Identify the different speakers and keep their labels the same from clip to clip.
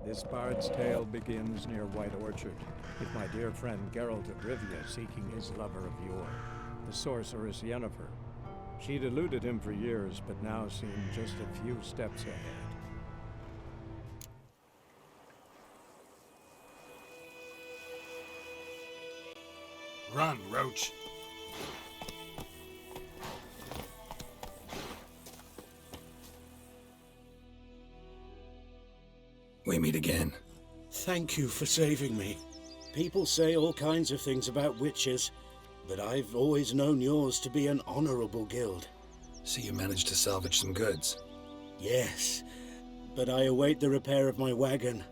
Speaker 1: This bard's tale begins near White Orchard, with my dear friend Geralt of Rivia seeking his lover of yore, the sorceress Yennefer. She'd eluded him for years, but now seemed just a few steps ahead.
Speaker 2: Run, Roach. We meet again.
Speaker 3: Thank you for saving me. People say all kinds of things about witches, but I've always known yours to be an honorable guild.
Speaker 2: So you managed to salvage some goods?
Speaker 3: Yes, but I await the repair of my wagon.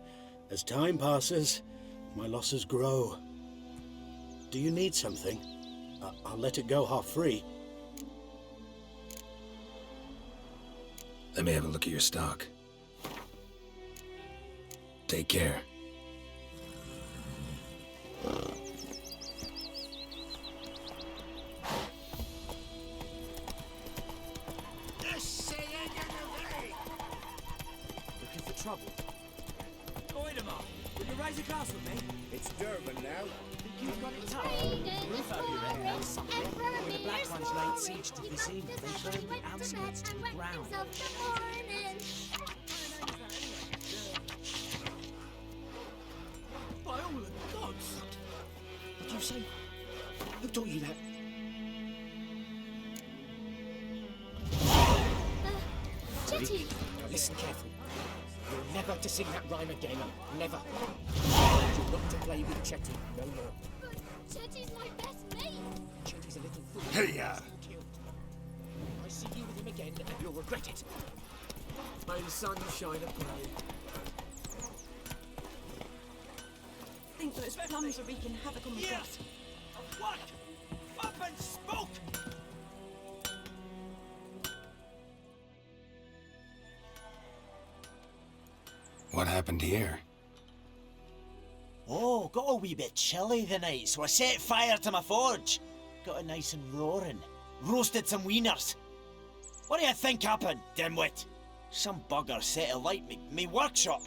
Speaker 3: As time passes, my losses grow. Do you need something? I'll let it go half-free.
Speaker 2: Let me have a look at your stock. Take care.
Speaker 4: Looking for trouble? Avoid them all. Will you raise a glass with me?
Speaker 5: It's Durban now.
Speaker 4: Think you've got it tough? Roof over your head and something. When the Black Ones laid siege to this inn, they burned the outskirts to the ground. By all the gods! What did you say? Who taught you that?
Speaker 6: Chetty!
Speaker 4: Listen carefully. You're never to sing that rhyme again. Never. You're not to play with Chetty no more.
Speaker 6: But Chetty's my best mate!
Speaker 4: Chetty's a little fool.
Speaker 2: Hey-ya!
Speaker 4: I see you with him again and you'll regret it. May the sun shine upon you.
Speaker 7: I think those plums are wreaking havoc on the grass.
Speaker 4: What? Up and spoke!
Speaker 2: What happened here?
Speaker 8: Oh, got a wee bit chilly the night, so I set fire to my forge. Got it nice and roaring. Roasted some wieners. What do you think happened, dimwit? Some bugger set alight me workshop.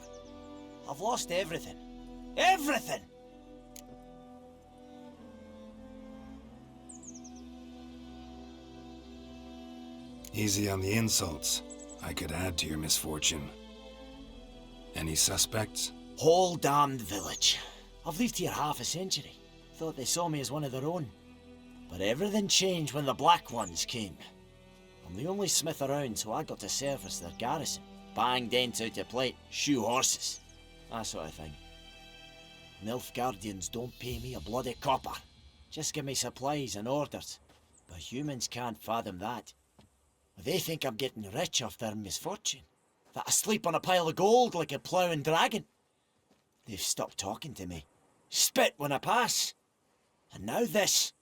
Speaker 8: I've lost everything. Everything!
Speaker 2: Easy on the insults. I could add to your misfortune. Any suspects?
Speaker 8: Whole damned village. I've lived here half a century. Thought they saw me as one of their own. But everything changed when the Black Ones came. I'm the only smith around, so I got to service their garrison. Bang dents out of plate, shoe horses. That sort of thing. Nilfgaardians don't pay me a bloody copper. Just give me supplies and orders. But humans can't fathom that. They think I'm getting rich off their misfortune. That I sleep on a pile of gold like a ploughing dragon. They've stopped talking to me. Spit when I pass. And now this.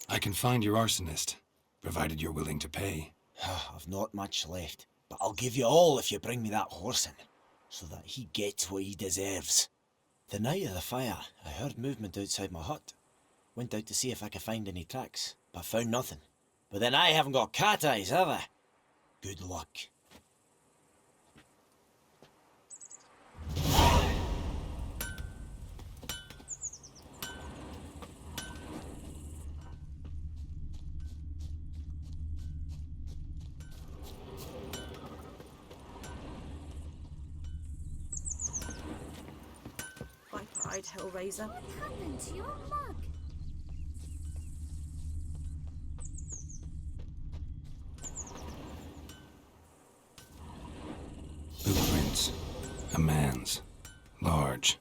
Speaker 2: I can find your arsonist, provided you're willing to pay.
Speaker 8: I've not much left, but I'll give you all if you bring me that horse in, so that he gets what he deserves. The night of the fire, I heard movement outside my hut. Went out to see if I could find any tracks, but found nothing. But then I haven't got cat eyes, have I? Good luck.
Speaker 7: Viper-eyed Hellraiser.
Speaker 6: What happened to your mug?
Speaker 2: Blueprints. A man's. Large.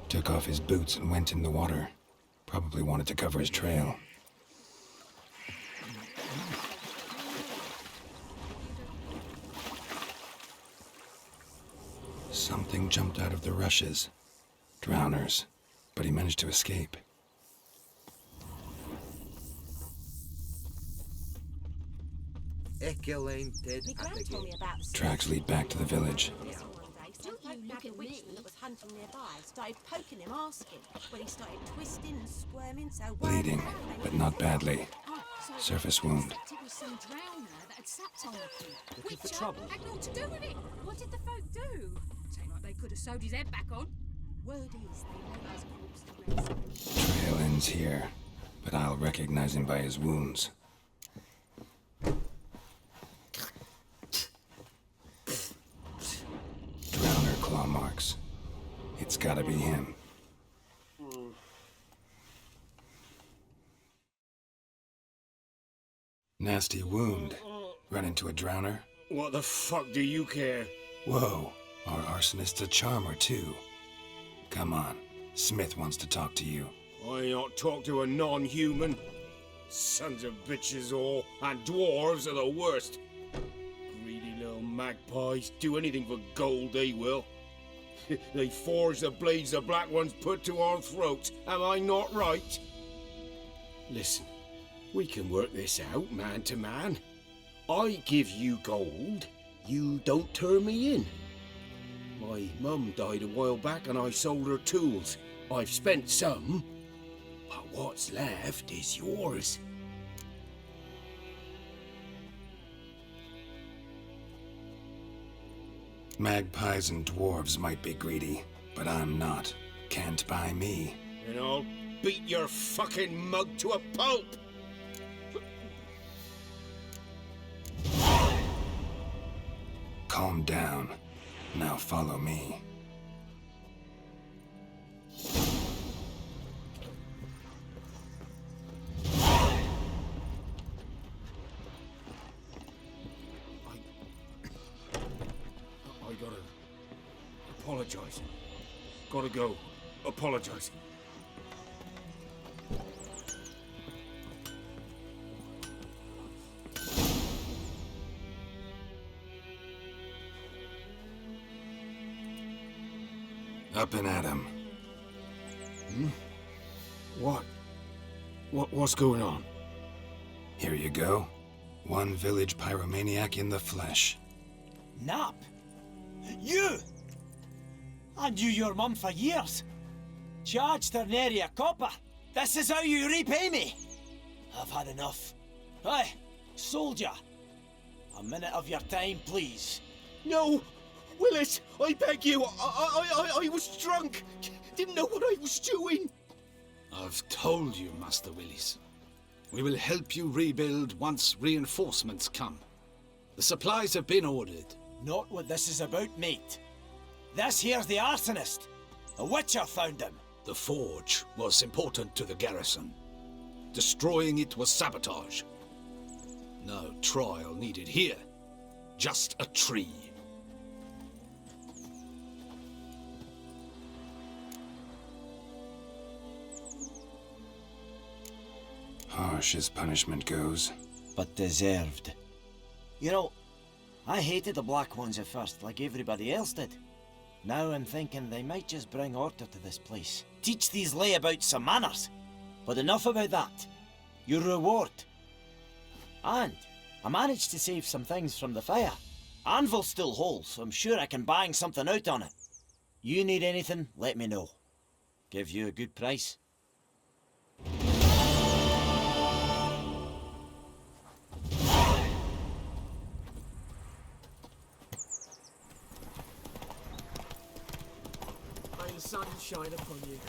Speaker 2: Took off his boots and went in the water. Probably wanted to cover his trail. Something jumped out of the rushes. Drowners. But he managed to escape.
Speaker 5: Me gran told me about the
Speaker 2: Tracks lead back to the village.
Speaker 5: one day, some folk nabbed a witchman that was hunting nearby, started poking him, asking. When he started twisting and squirming, so one
Speaker 2: Bleeding,
Speaker 5: day
Speaker 2: but not badly. Surface wound.
Speaker 6: It was some drowner that had sapped on the kid.
Speaker 9: Looking for trouble?
Speaker 6: Had naught to do with it. What did the folk do? Seemed like they could have sewed his head back on. Word is they laid his corpse to rest.
Speaker 2: Trail ends here, but I'll recognize him by his wounds. Drowner claw marks. It's gotta be him. Nasty wound. Run into a drowner?
Speaker 3: What the fuck do you care?
Speaker 2: Whoa, our arsonist's a charmer too. Come on, Smith wants to talk to you.
Speaker 3: I not talk to a non-human. Sons of bitches all, and dwarves are the worst. Greedy little magpies, do anything for gold they will. They forge the blades the black ones put to our throats, am I not right? Listen, we can work this out man to man. I give you gold, you don't turn me in. My mum died a while back and I sold her tools. I've spent some, but what's left is yours.
Speaker 2: Magpies and dwarves might be greedy, but I'm not. Can't buy me.
Speaker 3: And I'll beat your fucking mug to a pulp!
Speaker 2: Calm down. Now follow me.
Speaker 3: I gotta apologize. Gotta go. Apologize.
Speaker 2: Up and at him.
Speaker 3: What's going on?
Speaker 2: Here you go. One village pyromaniac in the flesh.
Speaker 8: Nap? You? I knew your mum for years. Charged her nary a copper. This is how you repay me. I've had enough. Hey, soldier. A minute of your time, please.
Speaker 3: No! Willis, I beg you, I was drunk. Didn't know what I was doing.
Speaker 9: I've told you, Master Willis. We will help you rebuild once reinforcements come. The supplies have been ordered.
Speaker 8: Not what this is about, mate. This here's the arsonist. A witcher found him.
Speaker 9: The forge was important to the garrison. Destroying it was sabotage. No trial needed here. Just a tree.
Speaker 2: Harsh as punishment goes.
Speaker 8: But deserved. You know, I hated the Black Ones at first, like everybody else did. Now I'm thinking they might just bring order to this place. Teach these layabouts some manners. But enough about that. Your reward. And I managed to save some things from the fire. Anvil's still whole, so I'm sure I can bang something out on it. You need anything, let me know. Give you a good price.
Speaker 10: May the sun shine upon you.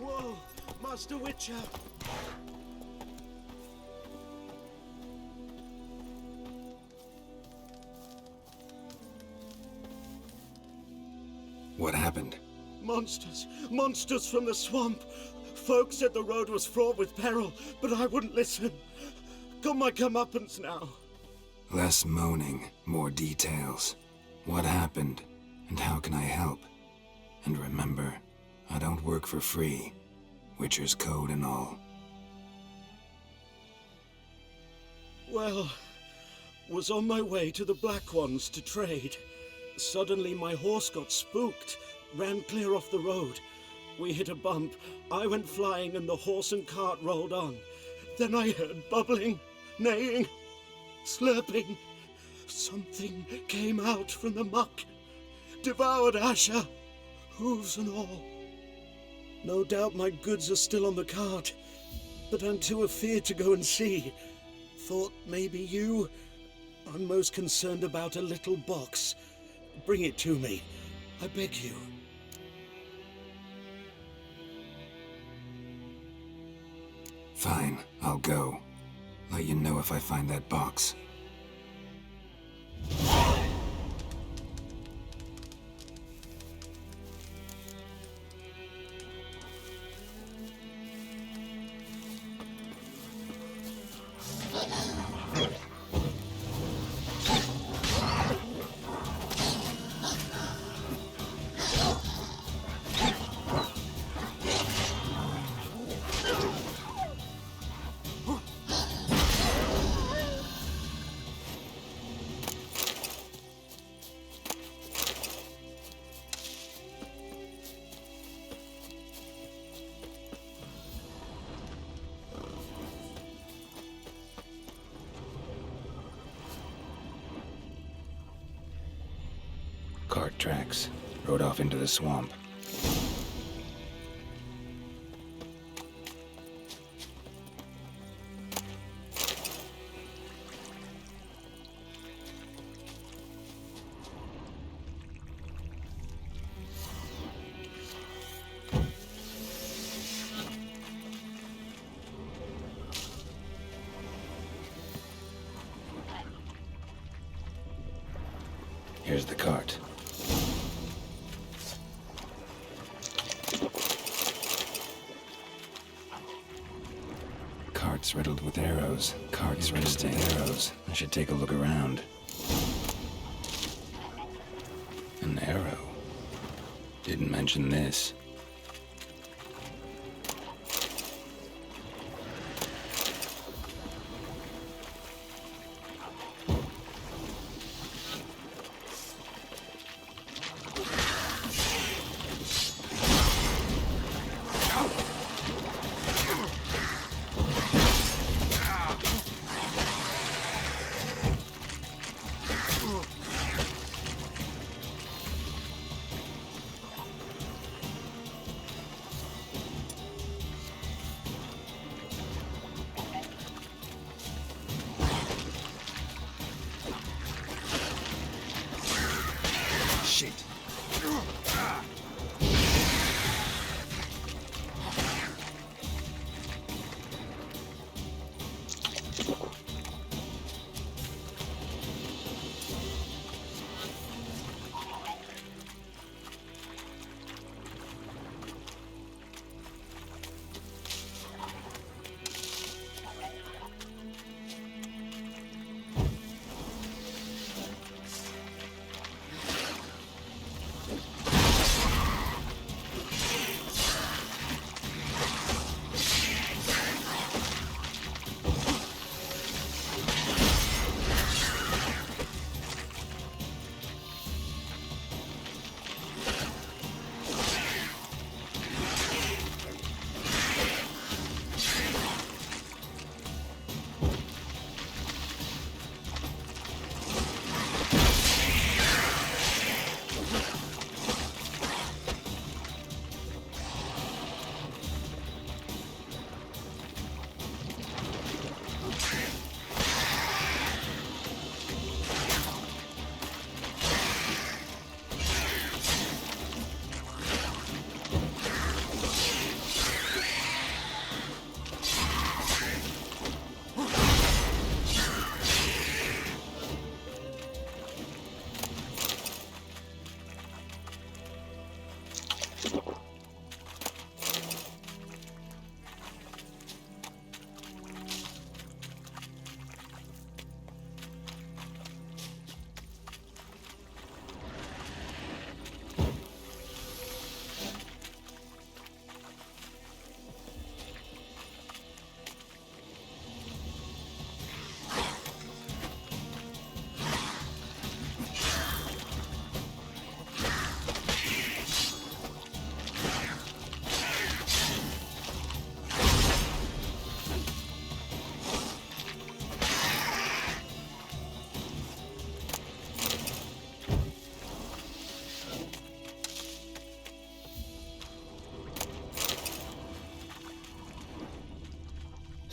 Speaker 3: Whoa! Master Witcher!
Speaker 2: What happened?
Speaker 3: Monsters! Monsters from the swamp! Folks said the road was fraught with peril, but I wouldn't listen. Got my comeuppance now.
Speaker 2: Less moaning, more details. What happened, and how can I help? And remember, I don't work for free. Witcher's code and all.
Speaker 3: Well, was on my way to the Black Ones to trade. Suddenly my horse got spooked, ran clear off the road. We hit a bump, I went flying and the horse and cart rolled on. Then I heard bubbling, neighing, slurping. Something came out from the muck, devoured Asher, hooves and all. No doubt my goods are still on the cart, but I'm too afeard to go and see. Thought maybe you? I'm most concerned about a little box. Bring it to me, I beg you.
Speaker 2: Fine, I'll go. Let you know if I find that box. Cart tracks. Rode off into the swamp. Here's the cart. Cart's riddled with arrows. Cart's riddled with arrows. I should take a look around. An arrow. Didn't mention this.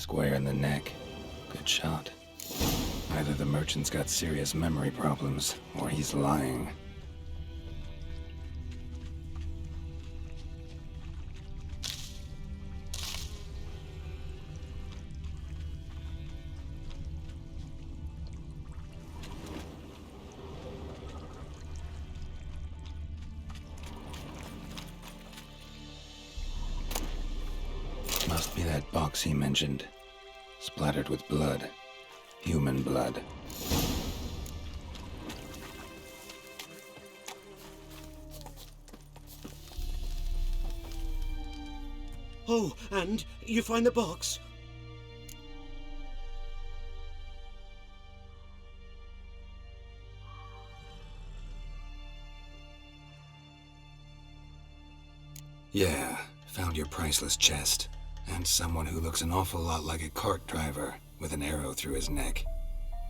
Speaker 2: Square in the neck. Good shot. Either the merchant's got serious memory problems, or he's lying. Must be that box he mentioned. Splattered with blood. Human blood.
Speaker 3: Oh, and you find the box?
Speaker 2: Yeah, found your priceless chest. And someone who looks an awful lot like a cart driver, with an arrow through his neck.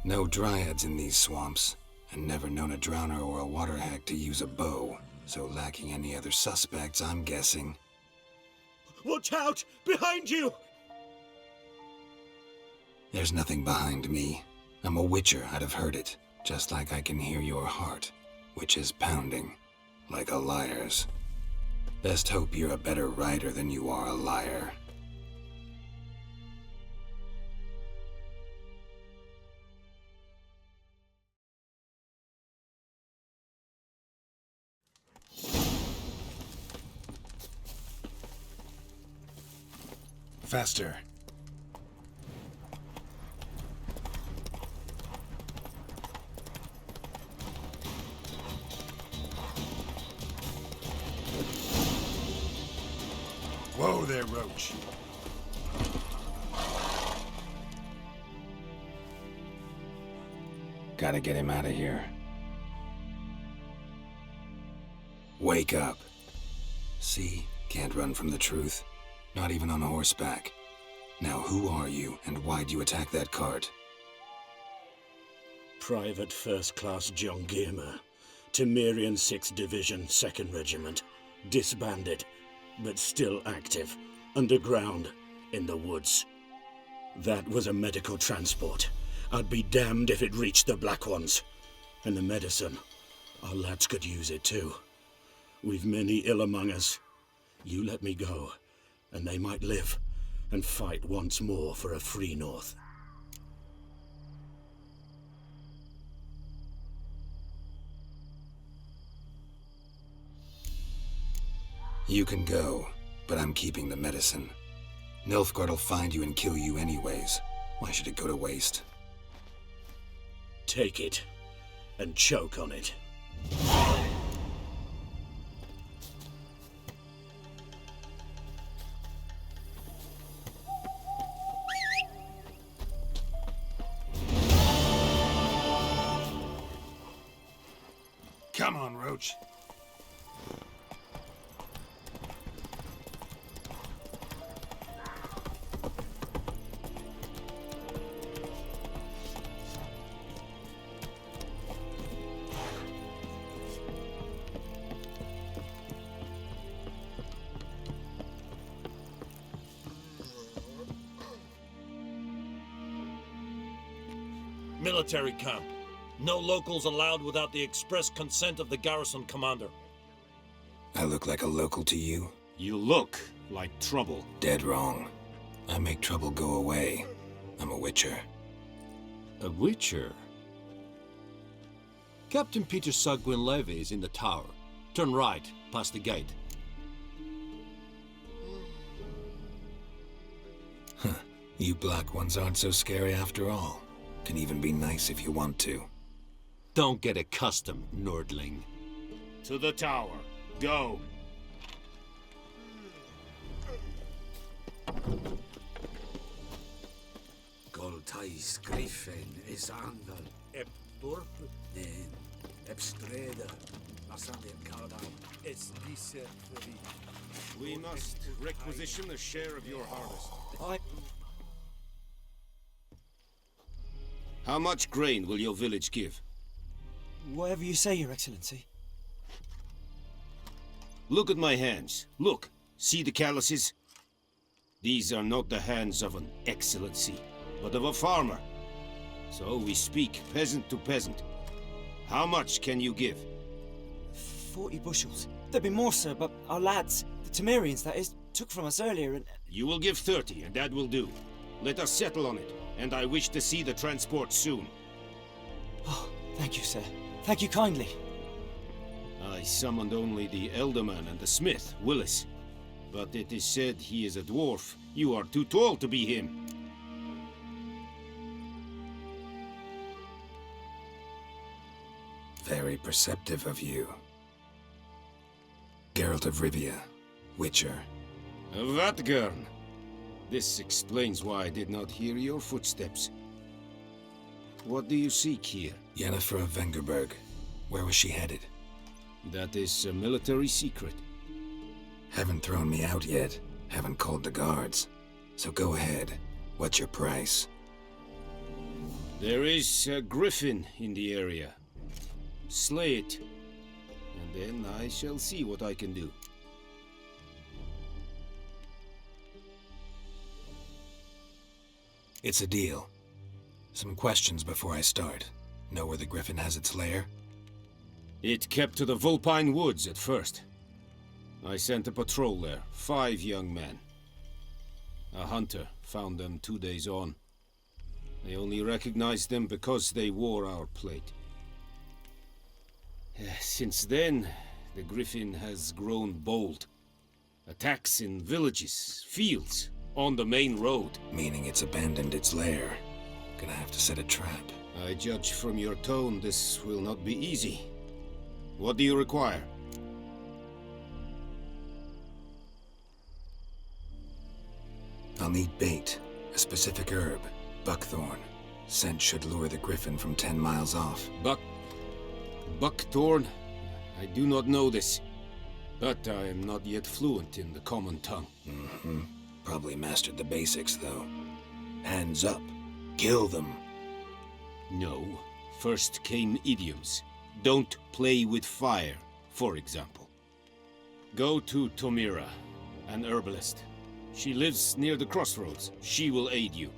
Speaker 2: No dryads in these swamps, and never known a drowner or a water hack to use a bow, so lacking any other suspects, I'm guessing.
Speaker 3: Watch out! Behind you!
Speaker 2: There's nothing behind me. I'm a witcher, I'd have heard it, just like I can hear your heart, which is pounding, like a liar's. Best hope you're a better writer than you are a liar. Faster. Whoa there, Roach. Gotta get him out of here. Wake up. See? Can't run from the truth. Not even on horseback. Now who are you, and why'd you attack that cart?
Speaker 3: Private First Class John Giermer, Temerian 6th Division, 2nd Regiment. Disbanded, but still active, underground, in the woods. That was a medical transport. I'd be damned if it reached the Black Ones. And the medicine, our lads could use it too. We've many ill among us. You let me go, and they might live and fight once more for a free North.
Speaker 2: You can go, but I'm keeping the medicine. Nilfgaard'll find you and kill you anyways. Why should it go to waste?
Speaker 3: Take it, and choke on it.
Speaker 2: Come on, Roach.
Speaker 11: Military camp. No locals allowed without the express consent of the garrison commander.
Speaker 2: I look like a local to you?
Speaker 12: You look like trouble.
Speaker 2: Dead wrong. I make trouble go away. I'm a witcher.
Speaker 12: A witcher? Captain Peter Sagwin Levy is in the tower. Turn right, past the gate.
Speaker 2: Huh. You black ones aren't so scary after all. Can even be nice if you want to.
Speaker 12: Don't get accustomed, Nordling. To the tower. Go.
Speaker 9: Goltais Griffin is Angal. Ep Dorp. Nen. Ep Streda. Asandi Kaldau. Es Lise.
Speaker 12: We must requisition a share of your harvest. How much grain will your village give?
Speaker 8: Whatever you say, Your Excellency.
Speaker 12: Look at my hands. Look. See the calluses? These are not the hands of an excellency, but of a farmer. So we speak peasant to peasant. How much can you give?
Speaker 13: 40 bushels. There'd be more, sir, but our lads, the Temerians that is, took from us earlier and...
Speaker 12: You will give 30, and that will do. Let us settle on it, and I wish to see the transport soon.
Speaker 13: Oh, thank you, sir. Thank you kindly.
Speaker 12: I summoned only the Elderman and the smith, Willis. But it is said he is a dwarf. You are too tall to be him.
Speaker 2: Very perceptive of you. Geralt of Rivia, Witcher.
Speaker 12: Vatgern! This explains why I did not hear your footsteps. What do you seek here?
Speaker 2: Yennefer of Vengerberg. Where was she headed?
Speaker 12: That is a military secret.
Speaker 2: Haven't thrown me out yet. Haven't called the guards. So go ahead. What's your price?
Speaker 12: There is a Griffin in the area. Slay it, and then I shall see what I can do.
Speaker 2: It's a deal. Some questions before I start. Know where the Griffin has its lair?
Speaker 12: It kept to the Vulpine Woods at first. I sent a patrol there, 5 young men. A hunter found them 2 days on. I only recognized them because they wore our plate. Since then, the Griffin has grown bold. Attacks in villages, fields, on the main road.
Speaker 2: Meaning it's abandoned its lair. Gonna have to set a trap.
Speaker 12: I judge from your tone this will not be easy. What do you require?
Speaker 2: I'll need bait, a specific herb, buckthorn. Scent should lure the Griffin from 10 miles off.
Speaker 12: Buckthorn? I do not know this, but I am not yet fluent in the common tongue.
Speaker 2: Probably mastered the basics, though. Hands up. Kill them.
Speaker 12: No. First came idioms. Don't play with fire, for example. Go to Tomira, an herbalist. She lives near the crossroads. She will aid you.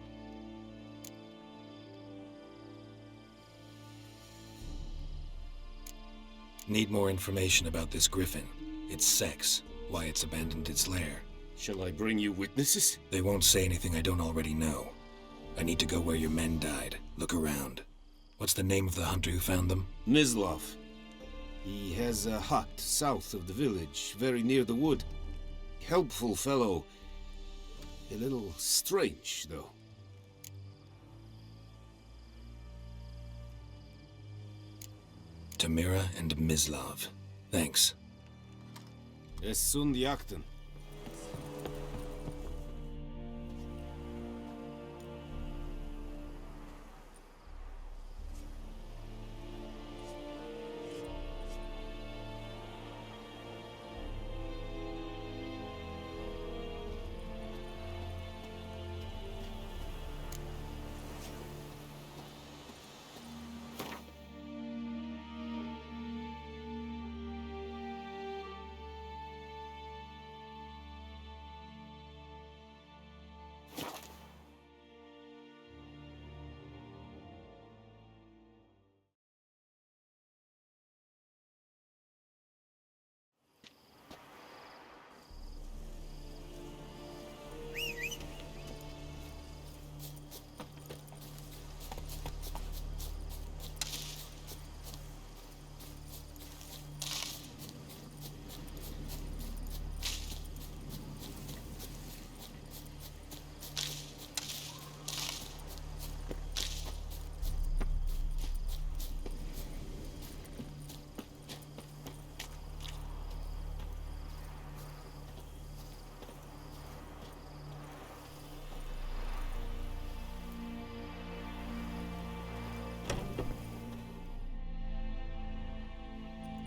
Speaker 2: Need more information about this Griffin. Its sex, why it's abandoned its lair.
Speaker 12: Shall I bring you witnesses?
Speaker 2: They won't say anything I don't already know. I need to go where your men died. Look around. What's the name of the hunter who found them?
Speaker 12: Mislav. He has a hut south of the village, very near the wood. Helpful fellow. A little strange, though.
Speaker 2: Tamira and Mislav. Thanks.
Speaker 12: Es sunt jakten.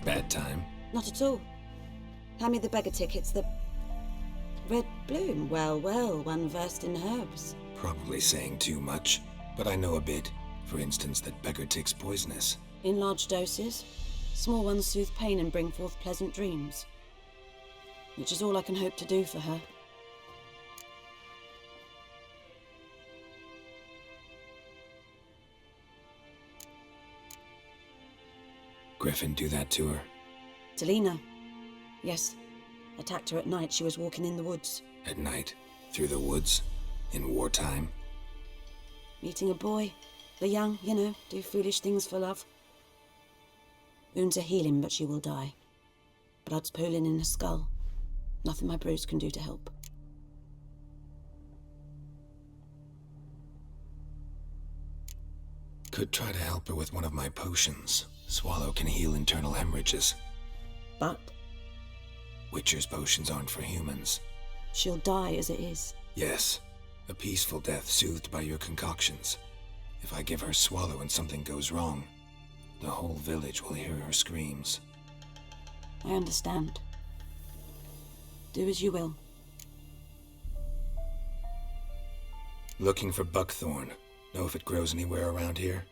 Speaker 2: Bad time?
Speaker 7: Not at all. Hand me the beggar tickets, the... Red bloom. Well, well, one versed in herbs.
Speaker 2: Probably saying too much, but I know a bit. For instance, that beggar tick's poisonous.
Speaker 7: In large doses. Small ones soothe pain and bring forth pleasant dreams. Which is all I can hope to do for her.
Speaker 2: Griffin do that to her?
Speaker 7: Delina. Yes. Attacked her at night. She was walking in the woods.
Speaker 2: At night? Through the woods? In wartime?
Speaker 7: Meeting a boy. The young, you know, do foolish things for love. Wounds are healing, but she will die. Blood's pooling in her skull. Nothing my bruise can do to help.
Speaker 2: Could try to help her with one of my potions. Swallow can heal internal hemorrhages.
Speaker 7: But?
Speaker 2: Witcher's potions aren't for humans.
Speaker 7: She'll die as it is.
Speaker 2: Yes. A peaceful death soothed by your concoctions. If I give her Swallow and something goes wrong, the whole village will hear her screams.
Speaker 7: I understand. Do as you will.
Speaker 2: Looking for buckthorn. Know if it grows anywhere around here?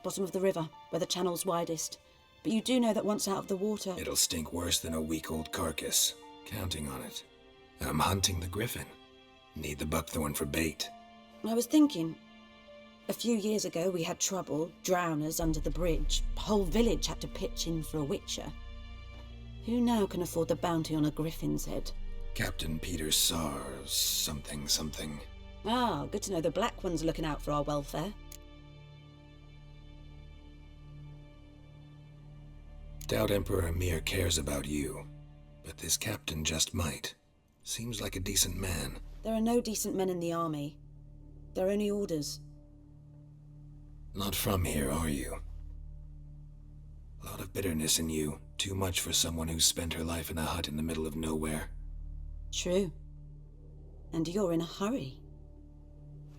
Speaker 7: Bottom of the river, where the channel's widest. But you do know that once out of the water...
Speaker 2: It'll stink worse than a week-old carcass. Counting on it. I'm hunting the Griffin. Need the buckthorn for bait.
Speaker 7: I was thinking... A few years ago we had trouble, drowners under the bridge. Whole village had to pitch in for a witcher. Who now can afford the bounty on a Griffin's head?
Speaker 2: Captain Peter Sars... something.
Speaker 7: Ah, good to know the Black One's looking out for our welfare.
Speaker 2: Doubt Emperor Emir cares about you, but this captain just might. Seems like a decent man.
Speaker 7: There are no decent men in the army. There are only orders.
Speaker 2: Not from here, are you? A lot of bitterness in you. Too much for someone who spent her life in a hut in the middle of nowhere.
Speaker 7: True. And you're in a hurry.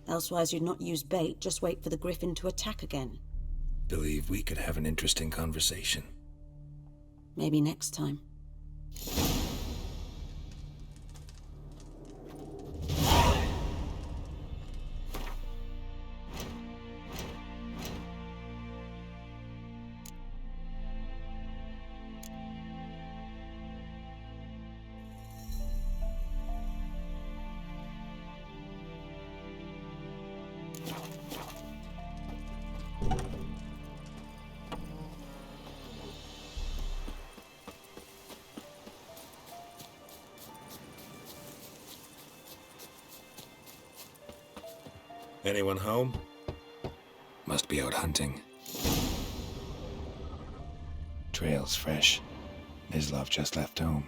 Speaker 7: Elsewise you'd not use bait, just wait for the Griffin to attack again.
Speaker 2: Believe we could have an interesting conversation.
Speaker 7: Maybe next time.
Speaker 2: Anyone home? Must be out hunting. Trail's fresh. Mislav just left home.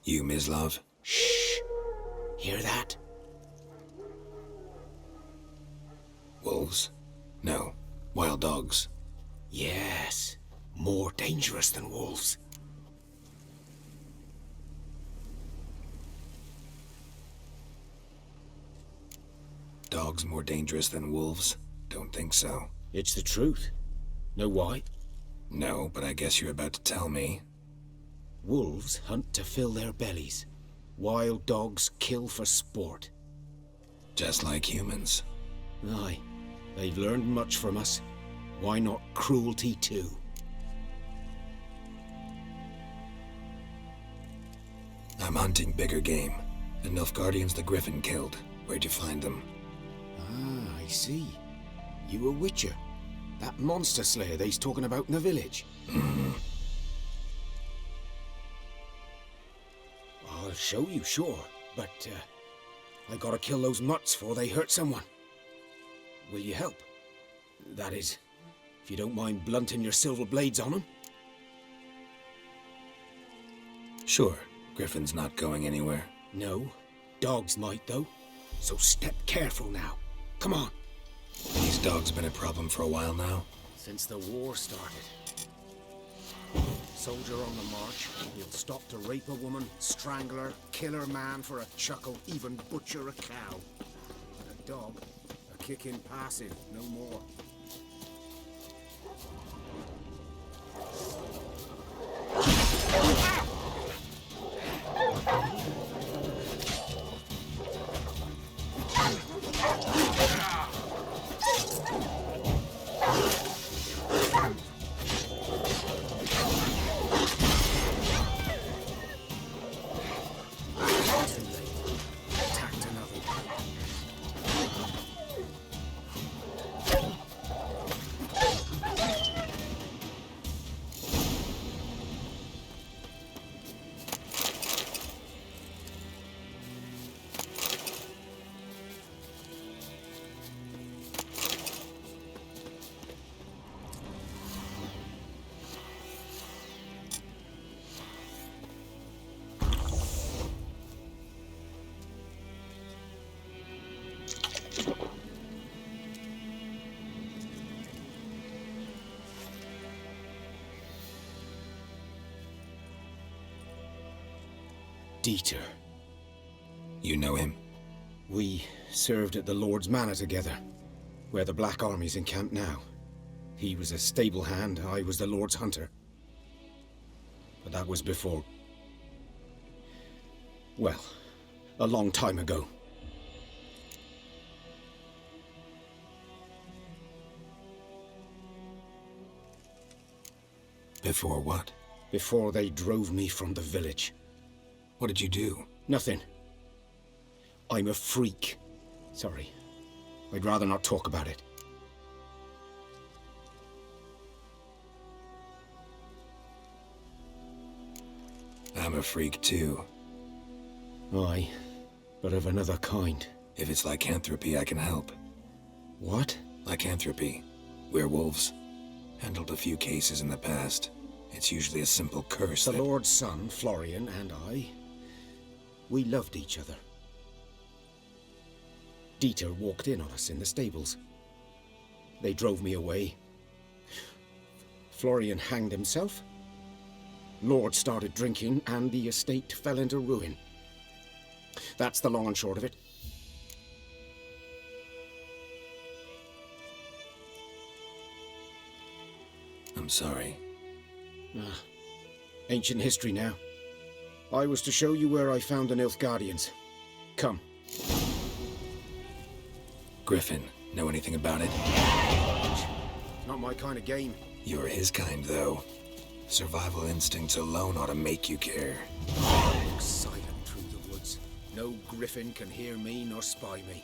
Speaker 2: You, Mislav?
Speaker 8: Shh! Hear that?
Speaker 2: Wolves? No. Wild dogs.
Speaker 8: Yes. More dangerous than wolves.
Speaker 2: Dogs more dangerous than wolves? Don't think so.
Speaker 12: It's the truth. Know why?
Speaker 2: No, but I guess you're about to tell me.
Speaker 12: Wolves hunt to fill their bellies. Wild dogs kill for sport.
Speaker 2: Just like humans.
Speaker 12: Aye. They've learned much from us. Why not cruelty too?
Speaker 2: I'm hunting bigger game. The Nilfgaardians the Griffin killed. Where'd you find them?
Speaker 12: Ah, I see. You a witcher. That monster slayer they's talking about in the village. I'll show you, sure. But, I gotta kill those mutts before they hurt someone. Will you help? That is, if you don't mind blunting your silver blades on them.
Speaker 2: Sure. Griffin's not going anywhere.
Speaker 12: No. Dogs might, though. So step careful now. Come on.
Speaker 2: These dogs been a problem for a while now?
Speaker 12: Since the war started. Soldier on the march, he'll stop to rape a woman, strangle her, kill her man for a chuckle, even butcher a cow. But a dog, a kick in passing, no more.
Speaker 14: Dieter.
Speaker 2: You know him?
Speaker 14: We served at the Lord's Manor together, where the Black Army's encamped now. He was a stable hand, I was the Lord's hunter. But that was before... well, a long time ago.
Speaker 2: Before what?
Speaker 14: Before they drove me from the village.
Speaker 2: What did you do?
Speaker 14: Nothing. I'm a freak. Sorry. I'd rather not talk about it.
Speaker 2: I'm a freak too.
Speaker 14: Aye, but of another kind.
Speaker 2: If it's lycanthropy, I can help.
Speaker 14: What?
Speaker 2: Lycanthropy. Werewolves. Handled a few cases in the past. It's usually a simple curse
Speaker 14: The
Speaker 2: that...
Speaker 14: Lord's son, Florian, and I, we loved each other. Dieter walked in on us in the stables. They drove me away. Florian hanged himself. Lord started drinking, and the estate fell into ruin. That's the long and short of it.
Speaker 2: I'm sorry.
Speaker 14: Ancient history now. I was to show you where I found the Nilfgaardians. Come.
Speaker 2: Griffin, know anything about it?
Speaker 14: Not my kind of game.
Speaker 2: You're his kind, though. Survival instincts alone ought to make you care.
Speaker 14: Walk silent through the woods. No Griffin can hear me nor spy me.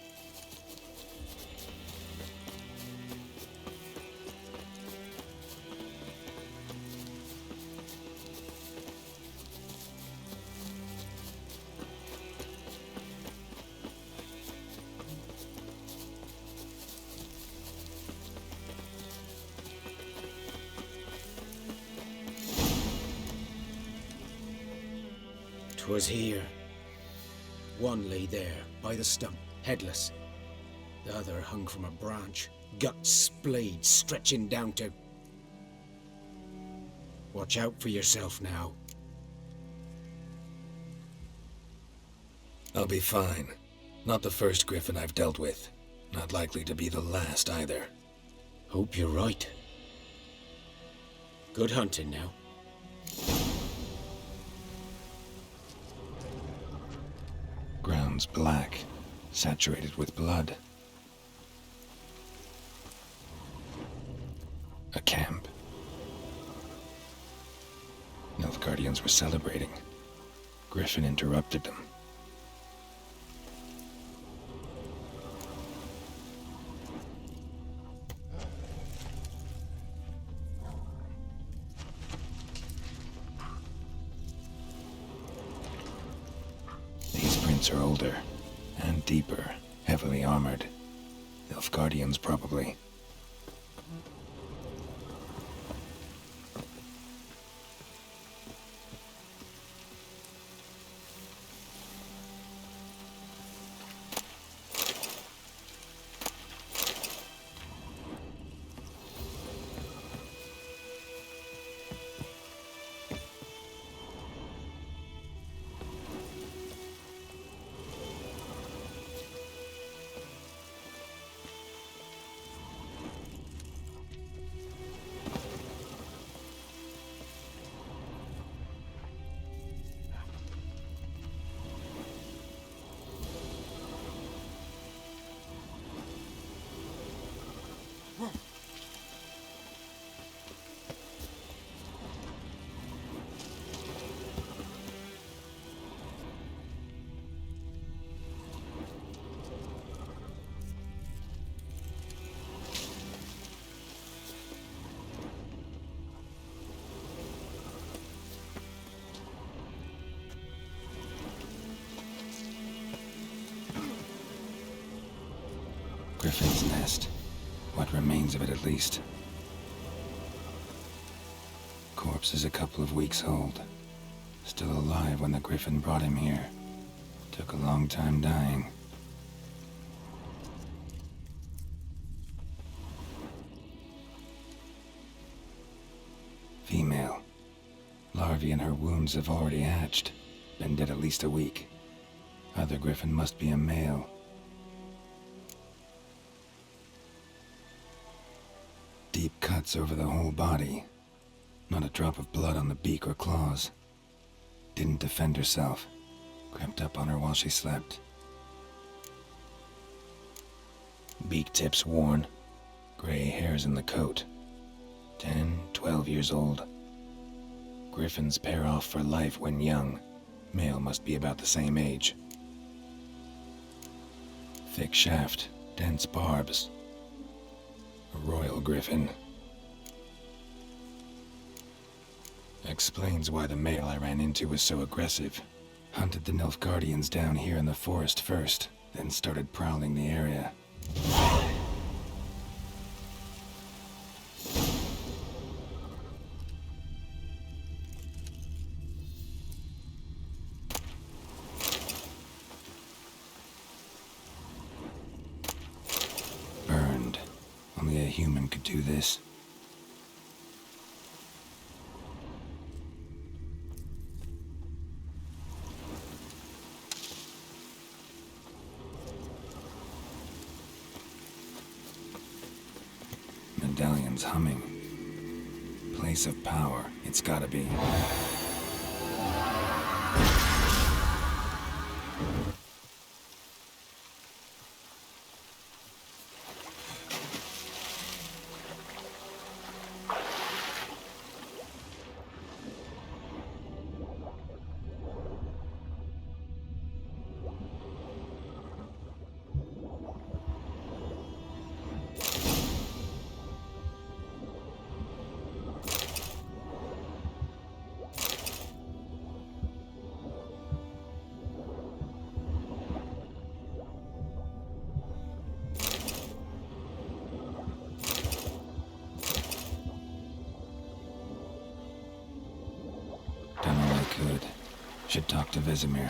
Speaker 14: Was here. One lay there, by the stump, headless. The other hung from a branch, guts splayed, stretching down to... Watch out for yourself now.
Speaker 2: I'll be fine. Not the first Griffin I've dealt with. Not likely to be the last, either.
Speaker 14: Hope you're right. Good hunting now.
Speaker 2: Ground's black, saturated with blood. A camp. Nilfgaardians were celebrating. Griffin interrupted them. Are older and deeper, heavily armored. Nilfgaardians, probably. Griffin's nest. What remains of it, at least. Corpse is a couple of weeks old. Still alive when the Griffin brought him here. Took a long time dying. Female. Larvae in her wounds have already hatched. Been dead at least a week. Other Griffin must be a male. Deep cuts over the whole body. Not a drop of blood on the beak or claws. Didn't defend herself. Crept up on her while she slept. Beak tips worn. Gray hairs in the coat. 10, 12 years old. Griffins pair off for life when young. Male must be about the same age. Thick shaft, dense barbs. A royal griffin. Explains why the male I ran into was so aggressive. Hunted the Nilfgaardians down here in the forest first, then started prowling the area. Burned. Only a human could do this. Medallion's humming. Place of power, it's gotta be. Done all I could. Should talk to Vesemir.